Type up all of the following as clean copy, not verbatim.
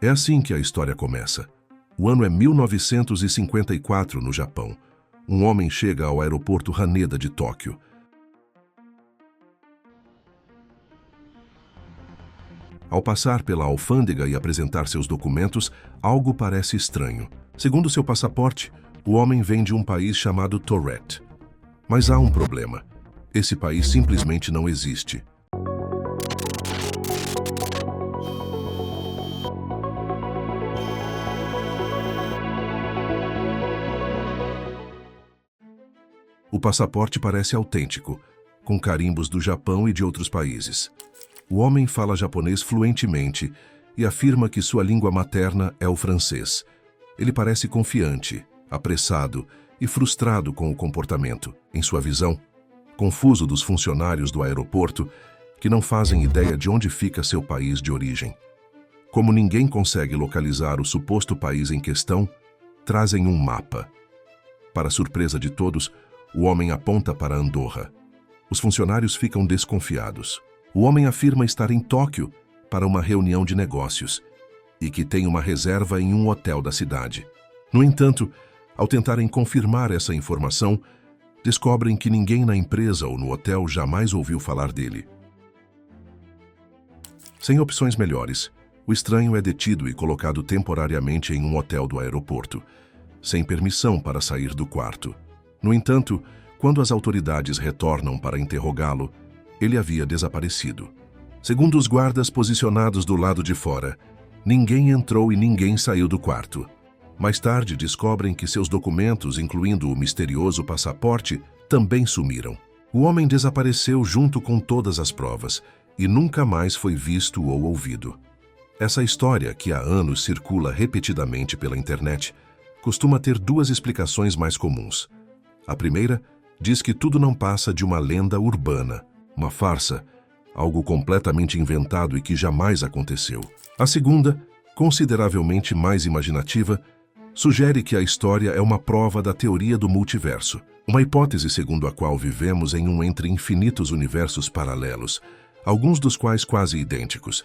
É assim que a história começa. O ano é 1954, no Japão. Um homem chega ao aeroporto Haneda de Tóquio. Ao passar pela alfândega e apresentar seus documentos, algo parece estranho. Segundo seu passaporte, o homem vem de um país chamado Tourette. Mas há um problema. Esse país simplesmente não existe. O passaporte parece autêntico, com carimbos do Japão e de outros países. O homem fala japonês fluentemente e afirma que sua língua materna é o francês. Ele parece confiante, apressado e frustrado com o comportamento, em sua visão, confuso dos funcionários do aeroporto que não fazem ideia de onde fica seu país de origem. Como ninguém consegue localizar o suposto país em questão, trazem um mapa. Para surpresa de todos, o homem aponta para Andorra. Os funcionários ficam desconfiados. O homem afirma estar em Tóquio para uma reunião de negócios e que tem uma reserva em um hotel da cidade. No entanto, ao tentarem confirmar essa informação, descobrem que ninguém na empresa ou no hotel jamais ouviu falar dele. Sem opções melhores, o estranho é detido e colocado temporariamente em um hotel do aeroporto, sem permissão para sair do quarto. No entanto, quando as autoridades retornam para interrogá-lo, ele havia desaparecido. Segundo os guardas posicionados do lado de fora, ninguém entrou e ninguém saiu do quarto. Mais tarde, descobrem que seus documentos, incluindo o misterioso passaporte, também sumiram. O homem desapareceu junto com todas as provas e nunca mais foi visto ou ouvido. Essa história, que há anos circula repetidamente pela internet, costuma ter duas explicações mais comuns. A primeira diz que tudo não passa de uma lenda urbana, uma farsa, algo completamente inventado e que jamais aconteceu. A segunda, consideravelmente mais imaginativa, sugere que a história é uma prova da teoria do multiverso, uma hipótese segundo a qual vivemos em um entre infinitos universos paralelos, alguns dos quais quase idênticos.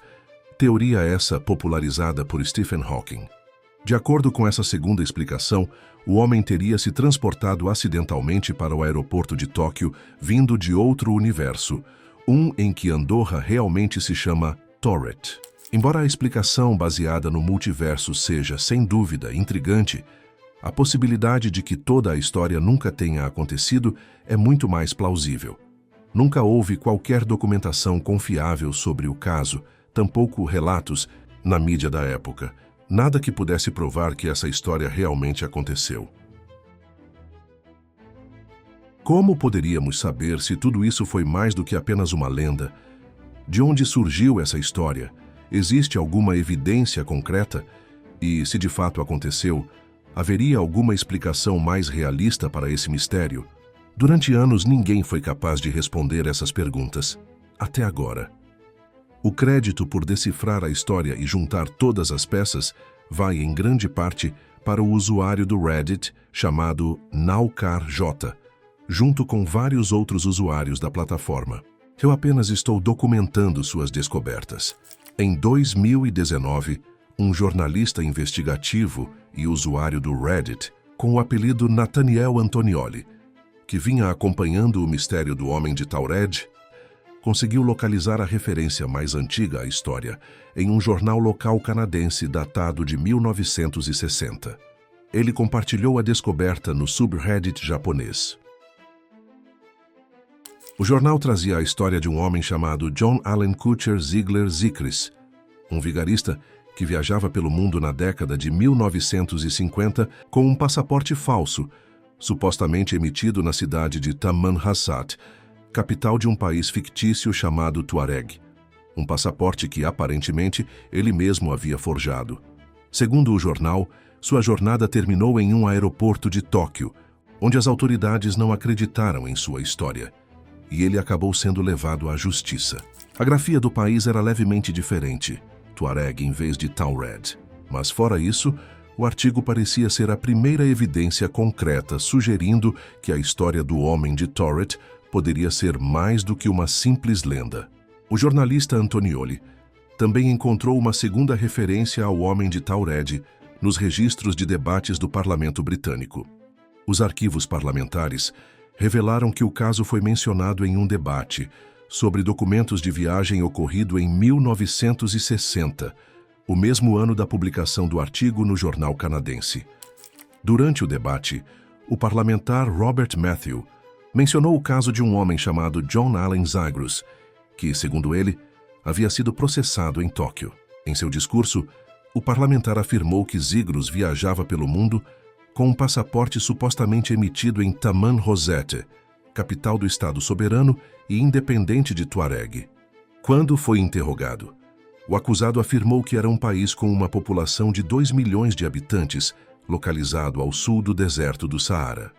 Teoria essa popularizada por Stephen Hawking. De acordo com essa segunda explicação, o homem teria se transportado acidentalmente para o aeroporto de Tóquio, vindo de outro universo, um em que Andorra realmente se chama Tourette. Embora a explicação baseada no multiverso seja, sem dúvida, intrigante, a possibilidade de que toda a história nunca tenha acontecido é muito mais plausível. Nunca houve qualquer documentação confiável sobre o caso, tampouco relatos na mídia da época. Nada que pudesse provar que essa história realmente aconteceu. Como poderíamos saber se tudo isso foi mais do que apenas uma lenda? De onde surgiu essa história? Existe alguma evidência concreta? E, se de fato aconteceu, haveria alguma explicação mais realista para esse mistério? Durante anos, ninguém foi capaz de responder essas perguntas. Até agora. O crédito por decifrar a história e juntar todas as peças vai, em grande parte, para o usuário do Reddit chamado NaucarJ, junto com vários outros usuários da plataforma. Eu apenas estou documentando suas descobertas. Em 2019, um jornalista investigativo e usuário do Reddit, com o apelido Nathaniel Antonioli, que vinha acompanhando o mistério do homem de Tourette, conseguiu localizar a referência mais antiga à história em um jornal local canadense datado de 1960. Ele compartilhou a descoberta no subreddit japonês. O jornal trazia a história de um homem chamado John Allen Kutcher Ziegler Zikris, um vigarista que viajava pelo mundo na década de 1950 com um passaporte falso, supostamente emitido na cidade de Tamanrasset, capital de um país fictício chamado Tuareg, um passaporte que aparentemente ele mesmo havia forjado. Segundo o jornal, sua jornada terminou em um aeroporto de Tóquio, onde as autoridades não acreditaram em sua história, e ele acabou sendo levado à justiça. A grafia do país era levemente diferente, Tuareg em vez de Tourette, mas fora isso, o artigo parecia ser a primeira evidência concreta sugerindo que a história do homem de Tourette poderia ser mais do que uma simples lenda. O jornalista Antonioli também encontrou uma segunda referência ao homem de Taured nos registros de debates do parlamento britânico. Os arquivos parlamentares revelaram que o caso foi mencionado em um debate sobre documentos de viagem ocorrido em 1960, o mesmo ano da publicação do artigo no jornal canadense. Durante o debate, o parlamentar Robert Matthew mencionou o caso de um homem chamado John Allen Zagros, que, segundo ele, havia sido processado em Tóquio. Em seu discurso, o parlamentar afirmou que Zagros viajava pelo mundo com um passaporte supostamente emitido em Taman Rosette, capital do estado soberano e independente de Tuareg. Quando foi interrogado, o acusado afirmou que era um país com uma população de 2 milhões de habitantes, localizado ao sul do deserto do Saara.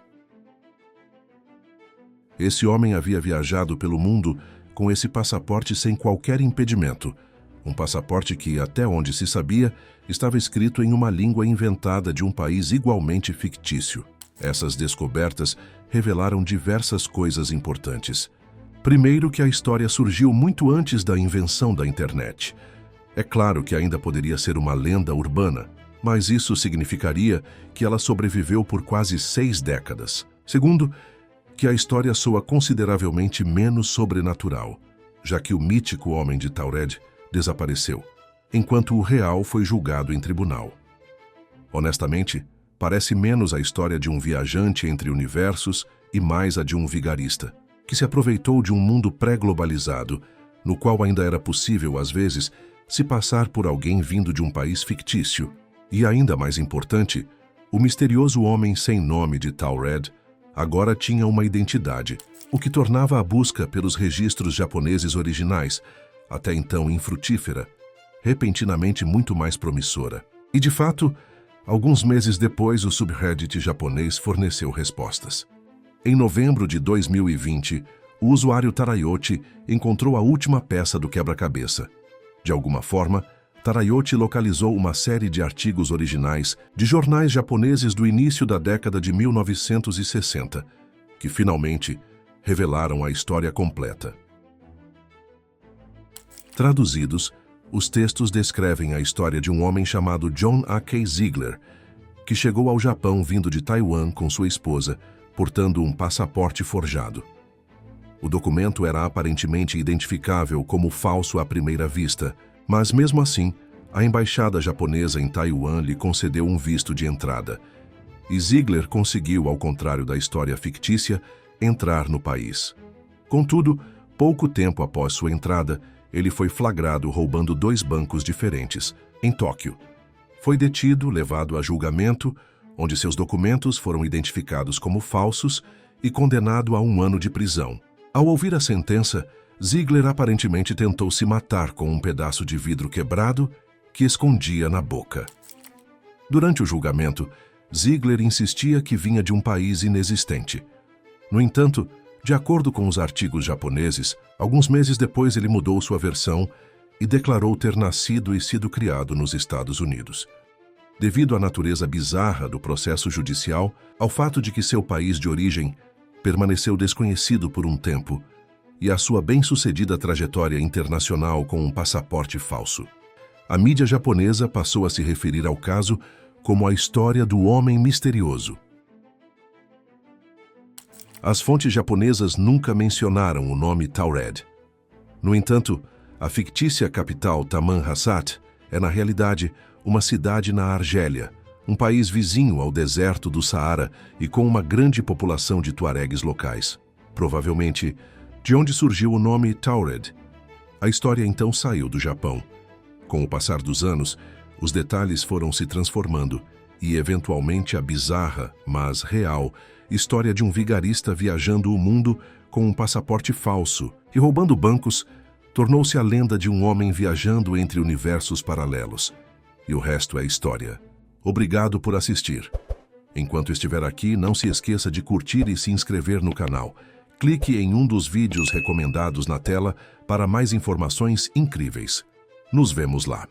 Esse homem havia viajado pelo mundo com esse passaporte sem qualquer impedimento, um passaporte que, até onde se sabia, estava escrito em uma língua inventada de um país igualmente fictício. Essas descobertas revelaram diversas coisas importantes. Primeiro, que a história surgiu muito antes da invenção da internet. É claro que ainda poderia ser uma lenda urbana, mas isso significaria que ela sobreviveu por quase 6 décadas. Segundo, que a história soa consideravelmente menos sobrenatural, já que o mítico homem de Taured desapareceu, enquanto o real foi julgado em tribunal. Honestamente, parece menos a história de um viajante entre universos e mais a de um vigarista, que se aproveitou de um mundo pré-globalizado, no qual ainda era possível, às vezes, se passar por alguém vindo de um país fictício. E ainda mais importante, o misterioso homem sem nome de Taured agora tinha uma identidade, o que tornava a busca pelos registros japoneses originais, até então infrutífera, repentinamente muito mais promissora. E, de fato, alguns meses depois, o subreddit japonês forneceu respostas. Em novembro de 2020, o usuário Tarayote encontrou a última peça do quebra-cabeça. De alguma forma, Tarayote localizou uma série de artigos originais de jornais japoneses do início da década de 1960, que finalmente revelaram a história completa. Traduzidos, os textos descrevem a história de um homem chamado John A.K. Ziegler, que chegou ao Japão vindo de Taiwan com sua esposa, portando um passaporte forjado. O documento era aparentemente identificável como falso à primeira vista, mas mesmo assim, a embaixada japonesa em Taiwan lhe concedeu um visto de entrada, e Ziegler conseguiu, ao contrário da história fictícia, entrar no país. Contudo, pouco tempo após sua entrada, ele foi flagrado roubando 2 bancos diferentes, em Tóquio. Foi detido, levado a julgamento, onde seus documentos foram identificados como falsos e condenado a 1 ano de prisão. Ao ouvir a sentença, Ziegler aparentemente tentou se matar com um pedaço de vidro quebrado que escondia na boca. Durante o julgamento, Ziegler insistia que vinha de um país inexistente. No entanto, de acordo com os artigos japoneses, alguns meses depois ele mudou sua versão e declarou ter nascido e sido criado nos Estados Unidos. Devido à natureza bizarra do processo judicial, ao fato de que seu país de origem permaneceu desconhecido por um tempo, e a sua bem-sucedida trajetória internacional com um passaporte falso, a mídia japonesa passou a se referir ao caso como a história do homem misterioso. As fontes japonesas nunca mencionaram o nome Taured. No entanto, a fictícia capital Tamanrasset é, na realidade, uma cidade na Argélia, um país vizinho ao deserto do Saara e com uma grande população de tuaregues locais. Provavelmente, de onde surgiu o nome Taured. A história então saiu do Japão. Com o passar dos anos, os detalhes foram se transformando e, eventualmente, a bizarra, mas real, história de um vigarista viajando o mundo com um passaporte falso e roubando bancos tornou-se a lenda de um homem viajando entre universos paralelos. E o resto é história. Obrigado por assistir. Enquanto estiver aqui, não se esqueça de curtir e se inscrever no canal. Clique em um dos vídeos recomendados na tela para mais informações incríveis. Nos vemos lá.